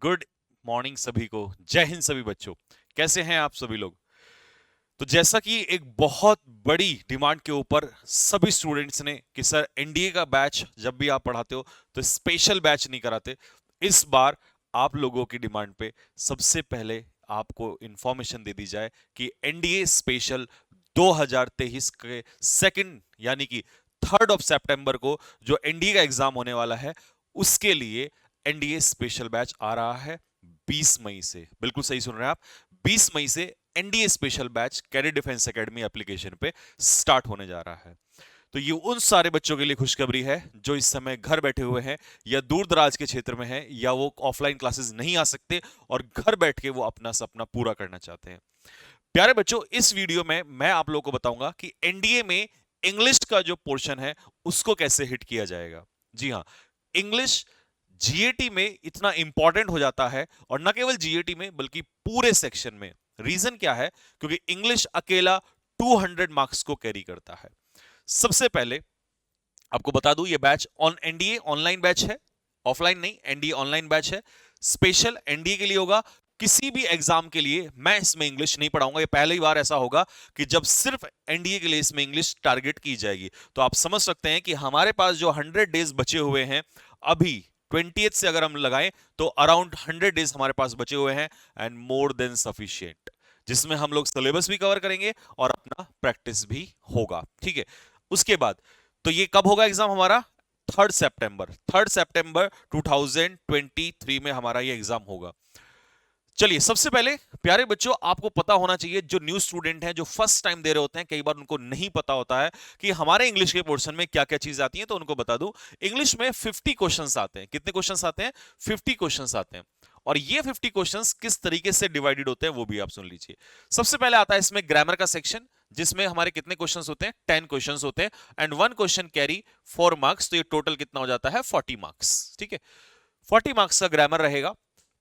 Good morning सभी को। जय हिंद सभी बच्चों। कैसे हैं आप सभी लोग? तो जैसा कि एक बहुत बड़ी डिमांड के ऊपर सभी स्टूडेंट्स ने कि सर एनडीए का बैच जब भी आप पढ़ाते हो तो स्पेशल बैच नहीं कराते। इस बार आप लोगों की डिमांड पे सबसे पहले आपको इंफॉर्मेशन दे दी जाए कि एनडीए स्पेशल 2023 के सेकंड यानी कि 3 सितंबर को जो एनडीए का एग्जाम होने वाला है उसके लिए एनडीए स्पेशल बैच आ रहा है 20 मई से। बिल्कुल सही सुन रहे हैं आप। 20 मई से NDA special batch cadet defence academy application पे स्टार्ट होने जा रहा है। तो ये उन सारे बच्चों के लिए खुशखबरी है जो इस समय घर बैठे हुए हैं या दूर दराज के क्षेत्र में हैं या वो ऑफलाइन क्लासेस नहीं आ सकते और घर बैठ के वो अपना सपना पूरा करना चाहते हैं। प्यारे बच्चों, इस वीडियो में मैं आप लोगों को बताऊंगा कि एनडीए में इंग्लिश का जो पोर्शन है उसको कैसे हिट किया जाएगा। जी हाँ, इंग्लिश जीएटी में इतना इंपॉर्टेंट हो जाता है और न केवल जीएटी में बल्कि पूरे सेक्शन में। रीजन क्या है? क्योंकि इंग्लिश अकेला 200 मार्क्स को कैरी करता है। सबसे पहले आपको बता दूं, ये batch on NDA online batch है, ऑफलाइन नहीं, एनडीए ऑनलाइन बैच है। स्पेशल एनडीए के लिए होगा। किसी भी एग्जाम के लिए मैं इसमें इंग्लिश नहीं पढ़ाऊंगा। ये पहली बार ऐसा होगा कि जब सिर्फ एनडीए के लिए इसमें इंग्लिश टारगेट की जाएगी। तो आप समझ सकते हैं कि हमारे पास जो 100 डेज बचे हुए हैं अभी 20th से अगर हम लगाएं तो अराउंड 100 डेज हमारे पास बचे हुए हैं एंड मोर देन सफिशिएंट, जिसमें हम लोग सिलेबस भी कवर करेंगे और अपना प्रैक्टिस भी होगा। ठीक है, उसके बाद तो ये कब होगा एग्जाम हमारा? 3 सितंबर 2023 में हमारा ये एग्जाम होगा। चलिए, सबसे पहले प्यारे बच्चों, आपको पता होना चाहिए, जो न्यू स्टूडेंट हैं जो फर्स्ट टाइम दे रहे होते हैं, कई बार उनको नहीं पता होता है कि हमारे इंग्लिश के पोर्शन में क्या क्या चीज आती है। तो उनको बता दूं, इंग्लिश में 50 क्वेश्चंस आते हैं। कितने क्वेश्चंस आते हैं? 50 क्वेश्चंस आते हैं। और ये 50 क्वेश्चंस किस तरीके से डिवाइडेड होते हैं वो भी आप सुन लीजिए। सबसे पहले आता है इसमें ग्रामर का सेक्शन, जिसमें हमारे कितने क्वेश्चंस होते हैं? 10 क्वेश्चंस होते हैं एंड 1 क्वेश्चन कैरी 4 मार्क्स। तो ये टोटल कितना हो जाता है? 40 मार्क्स। ठीक है, 40 मार्क्स का ग्रामर रहेगा।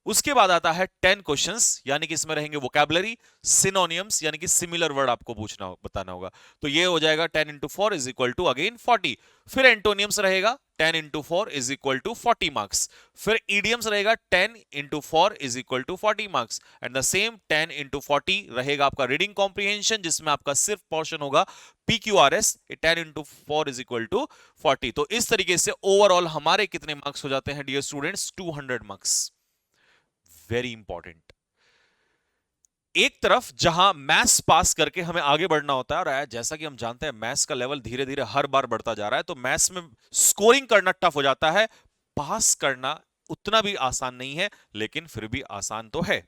उसके बाद आता है 10 क्वेश्चंस, यानी कि इसमें रहेंगे वोकैबुलरी, सिनोनियम्स यानी कि सिमिलर वर्ड आपको पूछना बताना होगा। तो ये हो जाएगा 10 into 4 is equal to again 40। फिर एंटोनियम्स रहेगा 10 into 4 is equal to 40 marks. फिर ईडियम्स रहेगा 10 into 4 is equal to 40 marks and the same 10 into 40 रहेगा आपका रीडिंग कॉम्प्रिहेंशन, जिसमें आपका सिर्फ पोर्शन होगा PQRS. 10 into 4 is equal to 40। तो इस तरीके से ओवरऑल हमारे कितने मार्क्स हो जाते हैं dear students? 200 marks. Very important. एक तरफ जहां मैथ्स पास करके हमें आगे बढ़ना होता है, और जैसा कि हम जानते हैं मैथ्स का लेवल धीरे धीरे हर बार बढ़ता जा रहा है, तो मैथ्स में स्कोरिंग करना टफ हो जाता है। पास करना उतना भी आसान नहीं है, लेकिन फिर भी आसान तो है।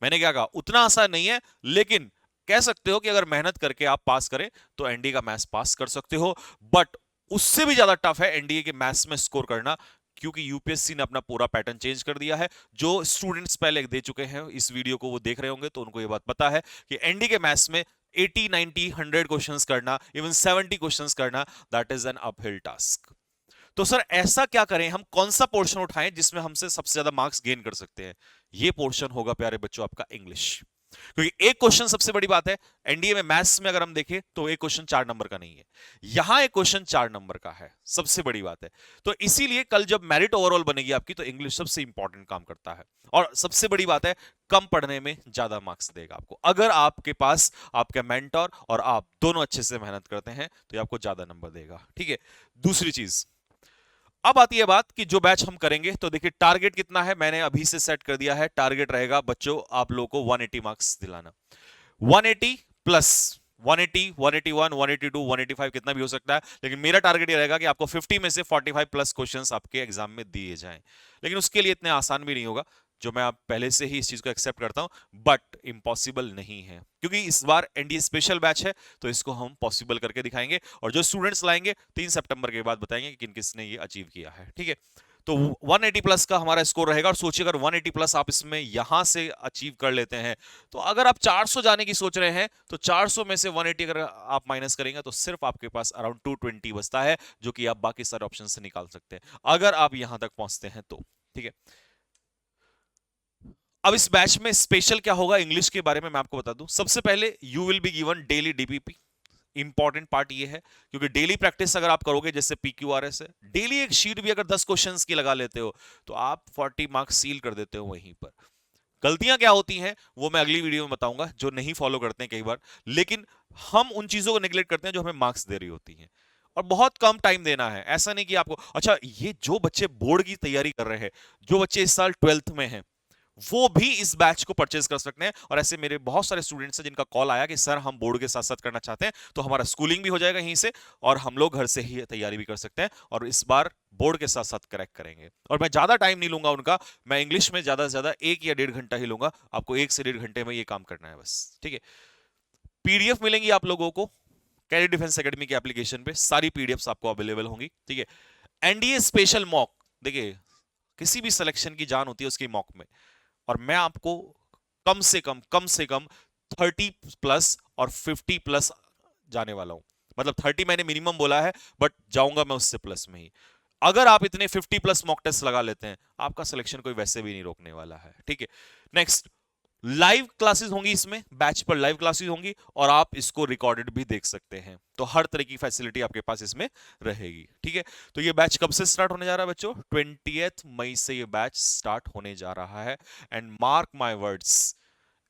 मैंने क्या कहा? उतना आसान नहीं है, लेकिन कह सकते हो कि अगर मेहनत करके आप पास करें तो एनडीए का मैथ्स पास कर सकते हो। बट उससे भी ज्यादा टफ है एनडीए के मैथ्स में स्कोर करना, क्योंकि यूपीएससी ने अपना पूरा पैटर्न चेंज कर दिया है। जो स्टूडेंट्स पहले दे चुके हैं इस वीडियो को, वो देख रहे होंगे तो उनको ये बात पता है कि एनडीए के मैथ्स में 80 90 100 क्वेश्चंस करना, इवन 70 क्वेश्चंस करना, that is an uphill task. तो सर ऐसा क्या करें, हम कौन सा पोर्शन उठाएं जिसमें हमसे सबसे ज्यादा मार्क्स गेन कर सकते हैं? ये पोर्शन होगा प्यारे बच्चों आपका इंग्लिश। क्योंकि एक क्वेश्चन, सबसे बड़ी बात है एनडीए में मैथ्स में अगर हम देखें तो एक क्वेश्चन 4 नंबर का नहीं है, यहां एक क्वेश्चन 4 नंबर का है। सबसे बड़ी बात है। तो इसीलिए कल जब मेरिट ओवरऑल बनेगी आपकी तो इंग्लिश सबसे इंपॉर्टेंट काम करता है। और सबसे बड़ी बात है, कम पढ़ने में ज्यादा मार्क्स देगा आपको। अगर आपके पास आपका मेंटर और आप दोनों अच्छे से मेहनत करते हैं तो ये आपको ज्यादा नंबर देगा। ठीक है, दूसरी चीज, अब आती है बात कि जो बैच हम करेंगे, तो देखिए टारगेट कितना है मैंने अभी से सेट कर दिया है। टारगेट रहेगा बच्चों आप लोगों को 180 मार्क्स दिलाना। 180 प्लस 180, 181, 182, 185 कितना भी हो सकता है, लेकिन मेरा टारगेट ये रहेगा कि आपको 50 में से 45 प्लस क्वेश्चंस आपके एग्जाम में दिए जाएं। लेकिन उसके लिए इतने आसान भी नहीं होगा, जो मैं आप पहले से ही इस चीज को एक्सेप्ट करता हूं, बट इम्पॉसिबल नहीं है, क्योंकि इस बार एनडीए स्पेशल बैच है तो इसको हम पॉसिबल करके दिखाएंगे। और जो स्टूडेंट्स लाएंगे 3 सितंबर के बाद बताएंगे कि किन किसने ये अचीव किया है। ठीक है, तो 180 प्लस का हमारा स्कोर रहेगा। और सोचिए अगर 180 प्लस आप इसमें यहां से अचीव कर लेते हैं, तो अगर आप 400 जाने की सोच रहे हैं तो 400 में से 180 अगर आप माइनस करेंगे तो सिर्फ आपके पास अराउंड 220 बचता है, जो कि आप बाकी सारे ऑप्शन से निकाल सकते हैं अगर आप यहां तक पहुंचते हैं तो। ठीक है, अब इस बैच में स्पेशल क्या होगा इंग्लिश के बारे में मैं आपको बता दूं। सबसे पहले you will be given daily DPP. Important part ये है, क्योंकि डेली प्रैक्टिस अगर आप करोगे, जैसे PQRS है, डेली एक शीट भी अगर 10 क्वेश्चंस की लगा लेते हो तो आप 40 मार्क्स सील कर देते हो वहीं पर। गलतियां क्या होती हैं वो मैं अगली वीडियो में बताऊंगा, जो नहीं फॉलो करते हैं कई बार, लेकिन हम उन चीजों को नेग्लेक्ट करते हैं जो हमें मार्क्स दे रही होती हैं। और बहुत कम टाइम देना है, ऐसा नहीं कि आपको, अच्छा ये जो बच्चे बोर्ड की तैयारी कर रहे हैं, जो बच्चे इस साल 12th में हैं, वो भी इस बैच को परचेज कर सकते हैं। और ऐसे मेरे बहुत सारे स्टूडेंट्स हैं जिनका कॉल आया कि सर हम बोर्ड के साथ साथ करना चाहते हैं, तो हमारा स्कूलिंग भी हो जाएगा यहीं से और हम लोग घर से ही तैयारी भी कर सकते हैं और इस बार बोर्ड के साथ साथ क्रैक करेंगे। और मैं ज्यादा टाइम नहीं लूंगा उनका, मैं इंग्लिश में ज्यादा से ज्यादा 1 या 1.5 घंटा ही लूंगा, आपको 1 से 1.5 घंटे में ये काम करना है बस, ठीक है। पीडीएफ मिलेंगी आप लोगों को कैरियर डिफेंस एकेडमी के एप्लीकेशन पे, सारी पीडीएफ्स आपको अवेलेबल होंगी, ठीक है। एनडीए स्पेशल मॉक, देखिए किसी भी सिलेक्शन की जान होती है उसकी मॉक में, और मैं आपको कम से कम 30 प्लस और 50 प्लस जाने वाला हूं। मतलब 30 मैंने मिनिमम बोला है, बट जाऊंगा मैं उससे प्लस में ही। अगर आप इतने 50 प्लस मॉक टेस्ट लगा लेते हैं, आपका सिलेक्शन कोई वैसे भी नहीं रोकने वाला है, ठीक है। नेक्स्ट, लाइव क्लासेस होंगी, इसमें बैच पर लाइव क्लासेस होंगी और आप इसको रिकॉर्डेड भी देख सकते हैं, तो हर तरह की फैसिलिटी आपके पास इसमें रहेगी, ठीक है। तो ये बैच कब से स्टार्ट होने जा रहा है बच्चों? 20 मई से ये बैच स्टार्ट होने जा रहा है। एंड मार्क माय वर्ड्स,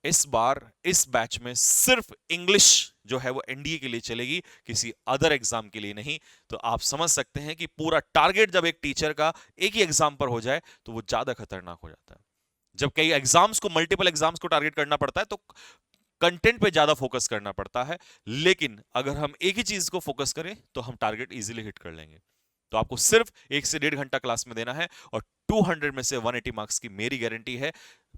इस बार इस बैच में सिर्फ इंग्लिश जो है वो एनडीए के लिए चलेगी, किसी अदर एग्जाम के लिए नहीं। तो आप समझ सकते हैं कि पूरा टारगेट जब एक टीचर का एक ही एग्जाम पर हो जाए तो वो ज्यादा खतरनाक हो जाता है। जब कई एग्जाम्स को, मल्टीपल एग्जाम्स को टारगेट करना पड़ता है तो कंटेंट पे ज्यादा फोकस करना पड़ता है, लेकिन अगर हम एक ही चीज को फोकस करें तो हम टारगेट इजीली हिट कर लेंगे। तो आपको सिर्फ 1 से 1.5 घंटा क्लास में देना है और 200 में से 180 मार्क्स की मेरी गारंटी है,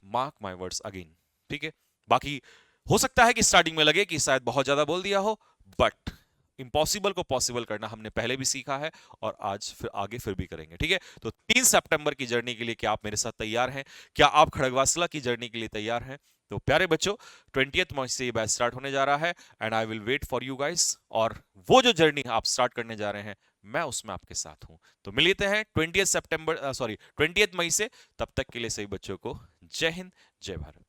मार्क माय वर्ड्स अगेन, ठीक है। बाकी हो सकता है कि स्टार्टिंग में लगे कि शायद बहुत ज्यादा बोल दिया हो, बट इम्पॉसिबल को पॉसिबल करना हमने पहले भी सीखा है और आज फिर आगे फिर भी करेंगे, ठीक है। तो 3 सितंबर की जर्नी के लिए क्या आप मेरे साथ तैयार हैं? क्या आप खड़गवासला की जर्नी के लिए तैयार हैं? तो प्यारे बच्चों, 20 मार्च से ये बैच स्टार्ट होने जा रहा है and I will wait for you guys. और वो जो जर्नी आप स्टार्ट करने जा रहे हैं, मैं उसमें आपके साथ हूं। तो मिलते हैं 20 मई से। तब तक के लिए सभी बच्चों को जय हिंद, जय भारत।